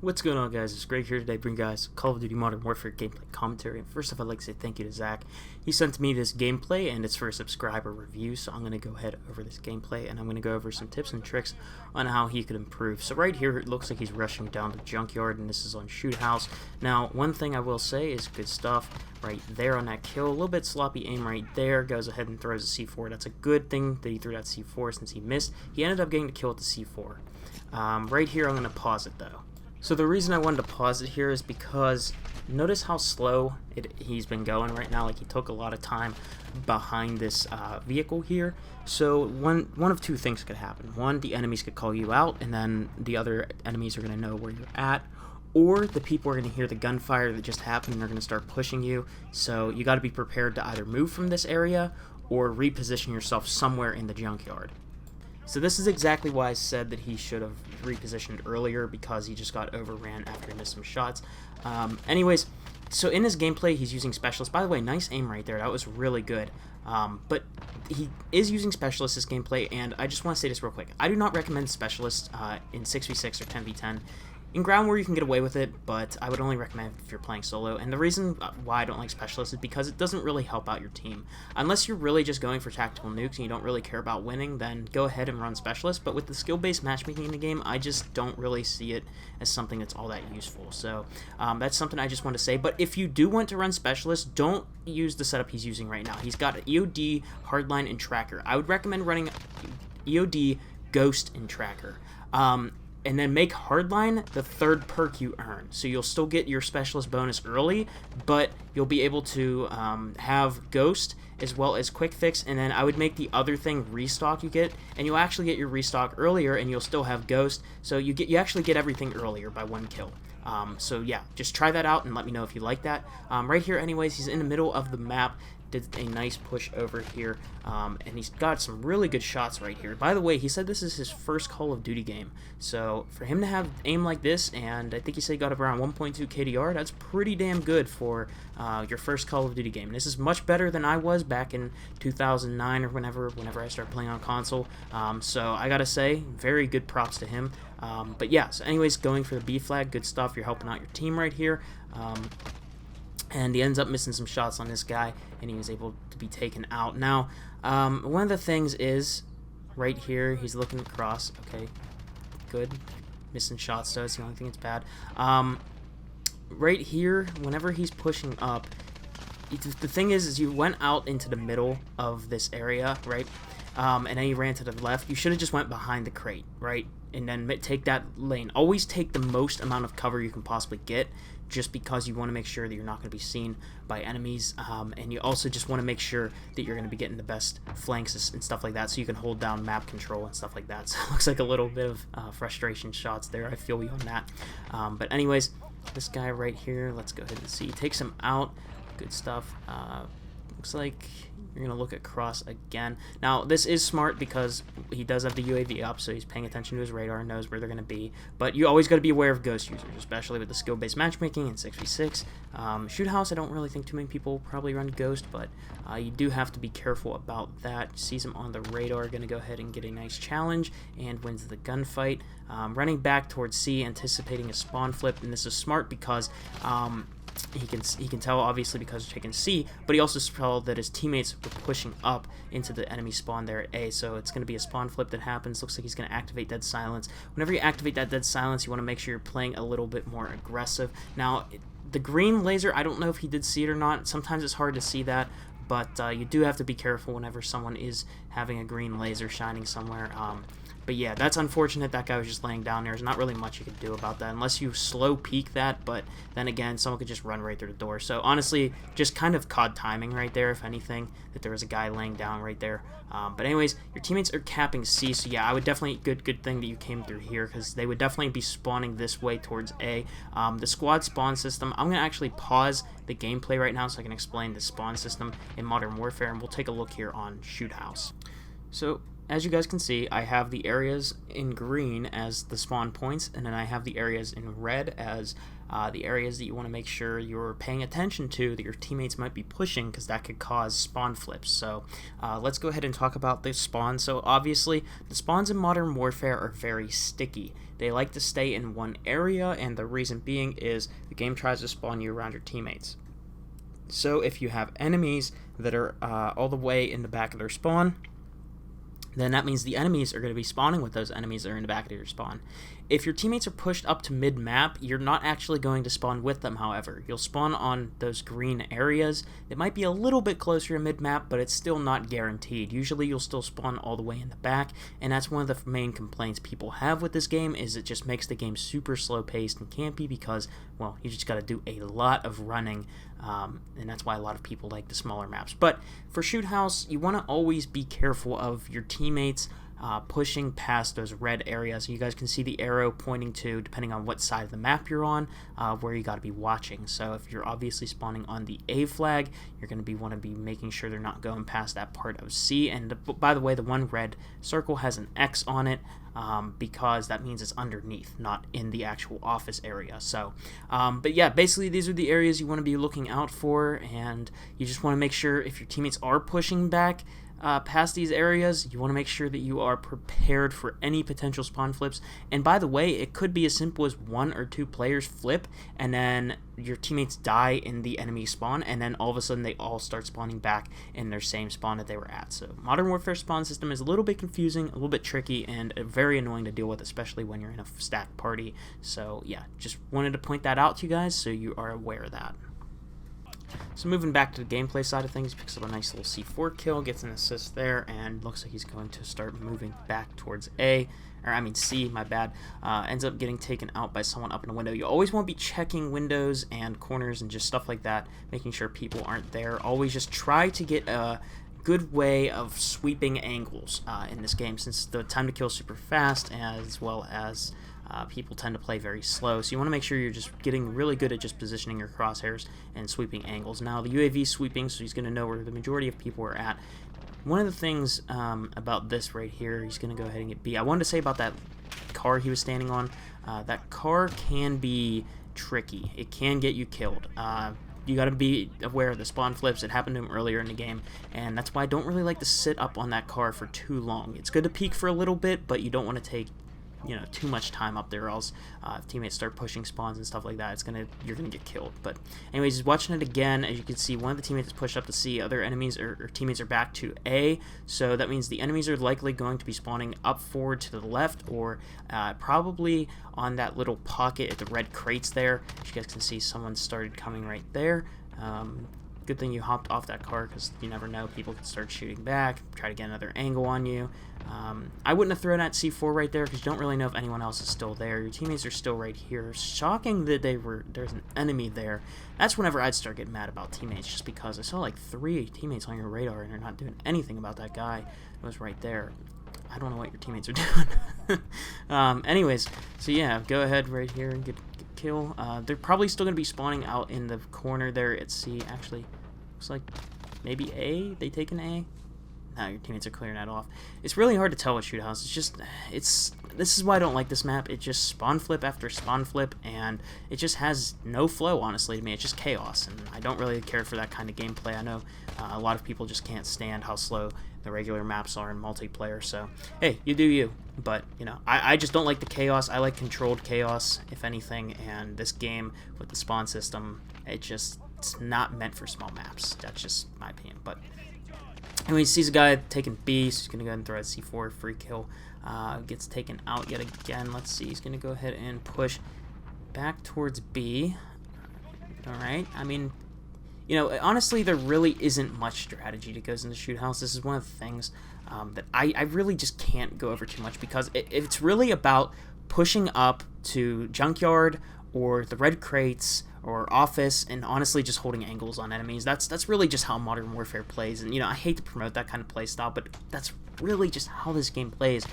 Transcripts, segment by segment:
What's going on, guys? It's Greg here today, bringing guys Call of Duty Modern Warfare gameplay commentary. And first off, I'd like to say thank you to Zach. He sent me this gameplay, and it's for a subscriber review, so I'm going to go ahead over this gameplay, and I'm going to go over some tips and tricks on how he could improve. So right here, it looks like he's rushing down the junkyard, and this is on Shoot House. Now, one thing I will say is good stuff right there on that kill. A little bit sloppy aim right there. Goes ahead and throws a C4. That's a good thing that he threw that C4 since he missed. He ended up getting the kill with the C4. Right here, I'm going to pause it, though. So the reason I wanted to pause it here is because notice how slow he's been going right now. Like, he took a lot of time behind this vehicle here. So one of two things could happen. One, the enemies could call you out, and then the other enemies are going to know where you're at. Or the people are going to hear the gunfire that just happened and they're going to start pushing you. So you got to be prepared to either move from this area or reposition yourself somewhere in the junkyard. So this is exactly why I said that he should have repositioned earlier, because he just got overran after he missed some shots. Anyways, so in his gameplay, he's using Specialist. By the way, nice aim right there. That was really good. But he is using Specialist this gameplay, and I just want to say this real quick. I do not recommend Specialist in 6v6 or 10v10. In ground war, you can get away with it, but I would only recommend it if you're playing solo. And the reason why I don't like Specialist is because it doesn't really help out your team. Unless you're really just going for tactical nukes and you don't really care about winning, then go ahead and run Specialist. But with the skill-based matchmaking in the game, I just don't really see it as something that's all that useful. So that's something I just want to say. But if you do want to run Specialist, don't use the setup he's using right now. He's got EOD, Hardline, and Tracker. I would recommend running EOD, Ghost, and Tracker. And then make Hardline the third perk you earn. So you'll still get your Specialist bonus early, but you'll be able to have Ghost as well as Quick Fix, and then I would make the other thing Restock you get, and you'll actually get your Restock earlier, and you'll still have Ghost, so you actually get everything earlier by one kill. So yeah, just try that out and let me know if you like that. Right here, anyways, he's in the middle of the map. Did a nice push over here, and he's got some really good shots right here. By the way, he said this is his first Call of Duty game, so for him to have aim like this, and I think he said he got up around 1.2 KDR, that's pretty damn good for your first Call of Duty game. And this is much better than I was back in 2009 or whenever I started playing on console, so I gotta say, very good props to him. But yeah, so anyways, going for the B flag, good stuff. You're helping out your team right here. And he ends up missing some shots on this guy, and he was able to be taken out. Now, one of the things is, right here, he's looking across. Okay, good. Missing shots, though. It's the only thing that's bad. Right here, whenever he's pushing up, the thing is you went out into the middle of this area, right? And then you ran to the left. You should have just went behind the crate, right? And then take that lane. Always take the most amount of cover you can possibly get, just because you want to make sure that you're not going to be seen by enemies, and you also just want to make sure that you're going to be getting the best flanks and stuff like that, so you can hold down map control and stuff like that. So it looks like a little bit of frustration shots there. I feel you on that. But anyways, this guy right here, let's go ahead and see. Takes him out. Good stuff. Looks like you're going to look across again. Now, this is smart because he does have the UAV up, so he's paying attention to his radar and knows where they're going to be. But you always got to be aware of ghost users, especially with the skill-based matchmaking in 6v6. Shoot House, I don't really think too many people probably run ghost, but you do have to be careful about that. Sees him on the radar, going to go ahead and get a nice challenge, and wins the gunfight. Running back towards C, anticipating a spawn flip, and this is smart because he can tell, obviously, because he's taking C, but he also saw that his teammates were pushing up into the enemy spawn there at A, so it's going to be a spawn flip that happens. Looks like he's going to activate Dead Silence. Whenever you activate that Dead Silence, you want to make sure you're playing a little bit more aggressive. Now, the green laser, I don't know if he did see it or not. Sometimes it's hard to see that, but you do have to be careful whenever someone is having a green laser shining somewhere. But yeah, that's unfortunate. That guy was just laying down there. There's not really much you can do about that unless you slow peek that, but then again, someone could just run right through the door. So honestly, just kind of COD timing right there, if anything, that there was a guy laying down right there. But anyways, your teammates are capping C, so yeah, I would definitely, good thing that you came through here, because they would definitely be spawning this way towards A. The squad spawn system, I'm going to actually pause the gameplay right now so I can explain the spawn system in Modern Warfare, and we'll take a look here on Shoot House. So as you guys can see, I have the areas in green as the spawn points, and then I have the areas in red as the areas that you want to make sure you're paying attention to that your teammates might be pushing, because that could cause spawn flips. So let's go ahead and talk about the spawns. So obviously, the spawns in Modern Warfare are very sticky. They like to stay in one area, and the reason being is the game tries to spawn you around your teammates. So if you have enemies that are all the way in the back of their spawn, then that means the enemies are going to be spawning with those enemies that are in the back of your spawn. If your teammates are pushed up to mid-map, you're not actually going to spawn with them, however. You'll spawn on those green areas. It might be a little bit closer to mid-map, but it's still not guaranteed. Usually you'll still spawn all the way in the back, and that's one of the main complaints people have with this game, is it just makes the game super slow-paced and campy because, well, you just got to do a lot of running, and that's why a lot of people like the smaller maps. But for Shoot House, you want to always be careful of your teammates pushing past those red areas. You guys can see the arrow pointing to, depending on what side of the map you're on, where you got to be watching. So if you're obviously spawning on the A flag, you're going to want to be making sure they're not going past that part of C. And by the way, the one red circle has an X on it, because that means it's underneath, not in the actual office area. So, but yeah, basically these are the areas you want to be looking out for, and you just want to make sure if your teammates are pushing back past these areas, you want to make sure that you are prepared for any potential spawn flips. And by the way, it could be as simple as 1 or 2 players flip, and then your teammates die in the enemy spawn, and then all of a sudden they all start spawning back in their same spawn that they were at. So Modern Warfare spawn system is a little bit confusing, a little bit tricky, and very annoying to deal with, especially when you're in a stacked party. So yeah, just wanted to point that out to you guys so you are aware of that. So moving back to the gameplay side of things, he picks up a nice little C4 kill, gets an assist there, and looks like he's going to start moving back towards C, my bad. Ends up getting taken out by someone up in a window. You always want to be checking windows and corners and just stuff like that, making sure people aren't there. Always just try to get a good way of sweeping angles in this game, since the time to kill is super fast, as well as people tend to play very slow, so you want to make sure you're just getting really good at just positioning your crosshairs and sweeping angles. Now the UAV is sweeping, so he's going to know where the majority of people are at. One of the things about this right here, he's going to go ahead and get B. I wanted to say about that car he was standing on, that car can be tricky. It can get you killed. You got to be aware of the spawn flips. It happened to him earlier in the game, and that's why I don't really like to sit up on that car for too long. It's good to peek for a little bit, but you don't want to take too much time up there, or else if teammates start pushing spawns and stuff like that, you're gonna get killed. But anyways, watching it again, as you can see, one of the teammates is pushed up to C, other enemies or teammates are back to A, so that means the enemies are likely going to be spawning up forward to the left, or probably on that little pocket at the red crates there. As you guys can see, someone started coming right there. Good thing you hopped off that car, because you never know, people could start shooting back, try to get another angle on you. I wouldn't have thrown that C4 right there, because you don't really know if anyone else is still there. Your teammates are still right here. Shocking that there's an enemy there. That's whenever I'd start getting mad about teammates, just because I saw like 3 teammates on your radar and they're not doing anything about that guy who was right there. I don't know what your teammates are doing. Anyways, so yeah, go ahead right here and get kill. They're probably still going to be spawning out in the corner there at C. Actually, looks like maybe A. They take an A. No, your teammates are clearing that off. It's really hard to tell with Shoot House. This is why I don't like this map. It just spawn flip after spawn flip, and it just has no flow, honestly, to me. It's just chaos, and I don't really care for that kind of gameplay. I know a lot of people just can't stand how slow the regular maps are in multiplayer, so hey, you do you. But I just don't like the chaos. I like controlled chaos, if anything, and this game with the spawn system, it's not meant for small maps. That's just my opinion. But anyway, he sees a guy taking B, so he's going to go ahead and throw a C4, free kill. Gets taken out yet again. Let's see, he's going to go ahead and push back towards B. Alright, I mean, honestly, there really isn't much strategy that goes into Shoot House. This is one of the things that I really just can't go over too much, because it's really about pushing up to Junkyard or the red crates or office, and honestly just holding angles on enemies. That's really just how Modern Warfare plays, and I hate to promote that kind of play style, but that's really just how this game plays,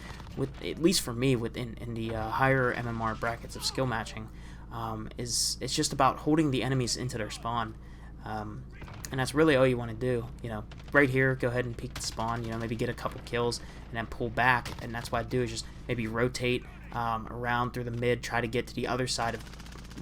at least for me, in the higher MMR brackets of skill matching. It's just about holding the enemies into their spawn. And that's really all you want to do. You know, right here, go ahead and peek the spawn, you know, maybe get a couple kills and then pull back. And that's what I do, is just maybe rotate around through the mid, try to get to the other side of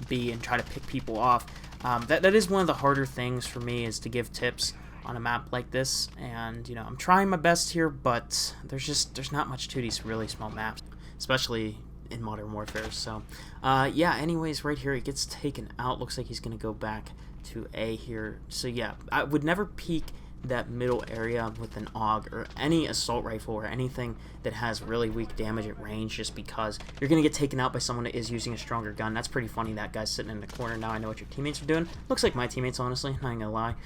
B and try to pick people off. That is one of the harder things for me, is to give tips on a map like this. And, you know, I'm trying my best here, but there's not much to these really small maps, especially in Modern Warfare. So, yeah, anyways, right here, he gets taken out. Looks like he's going to go back to A here. So, yeah, I would never peek that middle area with an AUG or any assault rifle or anything that has really weak damage at range, just because you're going to get taken out by someone that is using a stronger gun. That's pretty funny, that guy's sitting in the corner. Now I know what your teammates are doing. Looks like my teammates, honestly, not gonna lie.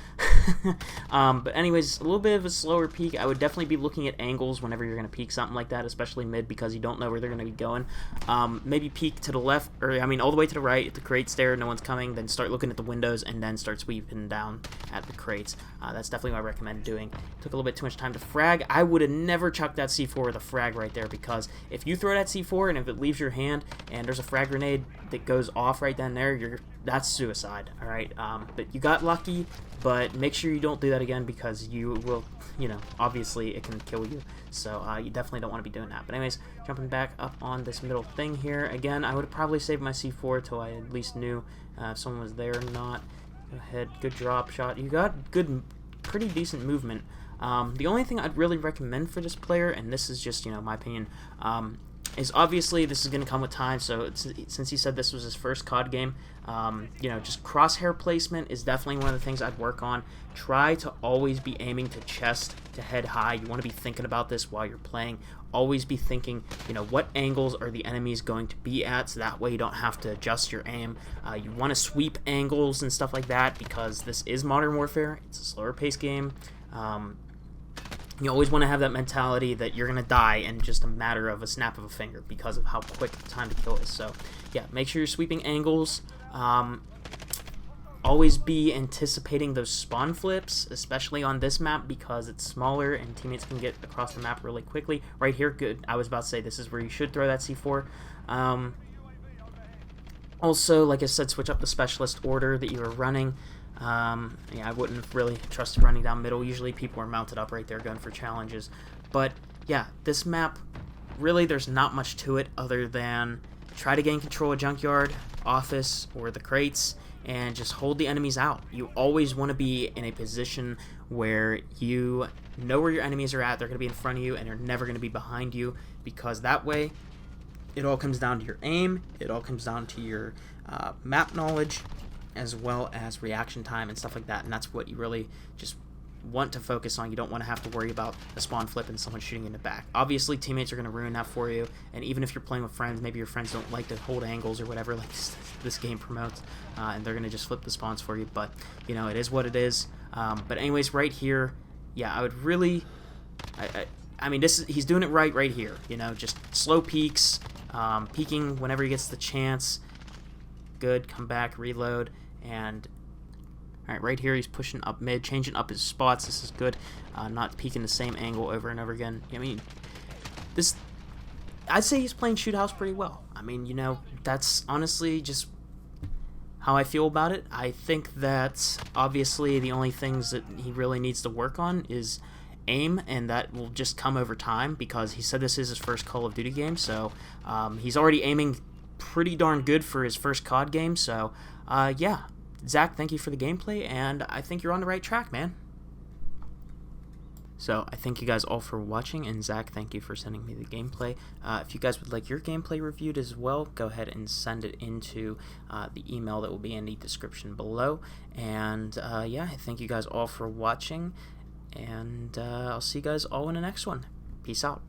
But anyways, a little bit of a slower peek. I would definitely be looking at angles whenever you're going to peek something like that, especially mid, because you don't know where they're going to be going. Maybe peek to the left, or I mean all the way to the right. If the crate's there, no one's coming, then start looking at the windows and then start sweeping down at the crates. That's definitely what I recommend doing. Took a little bit too much time to frag. I would have never chucked that C4 with a frag right there, because if you throw that C4 and if it leaves your hand and there's a frag grenade that goes off right then there, that's suicide. All right, but you got lucky, but make sure you don't do that again, because you will, you know, obviously it can kill you. So you definitely don't want to be doing that. But anyways, jumping back up on this middle thing here again, I would have probably saved my C4 till I at least knew if someone was there or not. Go ahead, good drop shot. You got good, pretty decent movement. The only thing I'd really recommend for this player, and this is just, you know, my opinion, is obviously this is going to come with time. So since he said this was his first COD game, you know, just crosshair placement is definitely one of the things I'd work on. Try to always be aiming to chest, to head high. You want to be thinking about this while you're playing. Always be thinking, you know, what angles are the enemies going to be at, so that way you don't have to adjust your aim. You want to sweep angles and stuff like that, because this is Modern Warfare. It's a slower paced game. You always want to have that mentality that you're going to die in just a matter of a snap of a finger, because of how quick the time to kill is. So, yeah, make sure you're sweeping angles. Always be anticipating those spawn flips, especially on this map, because it's smaller and teammates can get across the map really quickly. Right here, good. I was about to say, this is where you should throw that C4. Also, like I said, switch up the specialist order that you were running. Yeah, I wouldn't really trust running down middle. Usually people are mounted up right there going for challenges. But yeah, this map, really there's not much to it other than try to gain control of junkyard, office, or the crates, and just hold the enemies out. You always want to be in a position where you know where your enemies are at. They're going to be in front of you, and they're never going to be behind you, because that way it all comes down to your aim, it all comes down to your map knowledge, as well as reaction time and stuff like that. And that's what you really just want to focus on. You don't want to have to worry about a spawn flip and someone shooting in the back. Obviously, teammates are going to ruin that for you, and even if you're playing with friends, maybe your friends don't like to hold angles or whatever, like this game promotes, and they're going to just flip the spawns for you. But, you know, it is what it is. But anyways, right here, yeah, I would really, I mean, he's doing it right here. You know, just slow peaks, peeking whenever he gets the chance. Good, come back, reload, and alright, right here he's pushing up mid, changing up his spots. This is good. Not peeking the same angle over and over again. I mean, I'd say he's playing shoot house pretty well. I mean, you know, that's honestly just how I feel about it. I think that obviously the only things that he really needs to work on is aim, and that will just come over time, because he said this is his first Call of Duty game, so he's already aiming pretty darn good for his first COD game. So yeah, Zach, thank you for the gameplay, and I think you're on the right track, man. So I thank you guys all for watching, and Zach, thank you for sending me the gameplay. If you guys would like your gameplay reviewed as well, go ahead and send it into the email that will be in the description below. And yeah, I thank you guys all for watching, and I'll see you guys all in the next one. Peace out.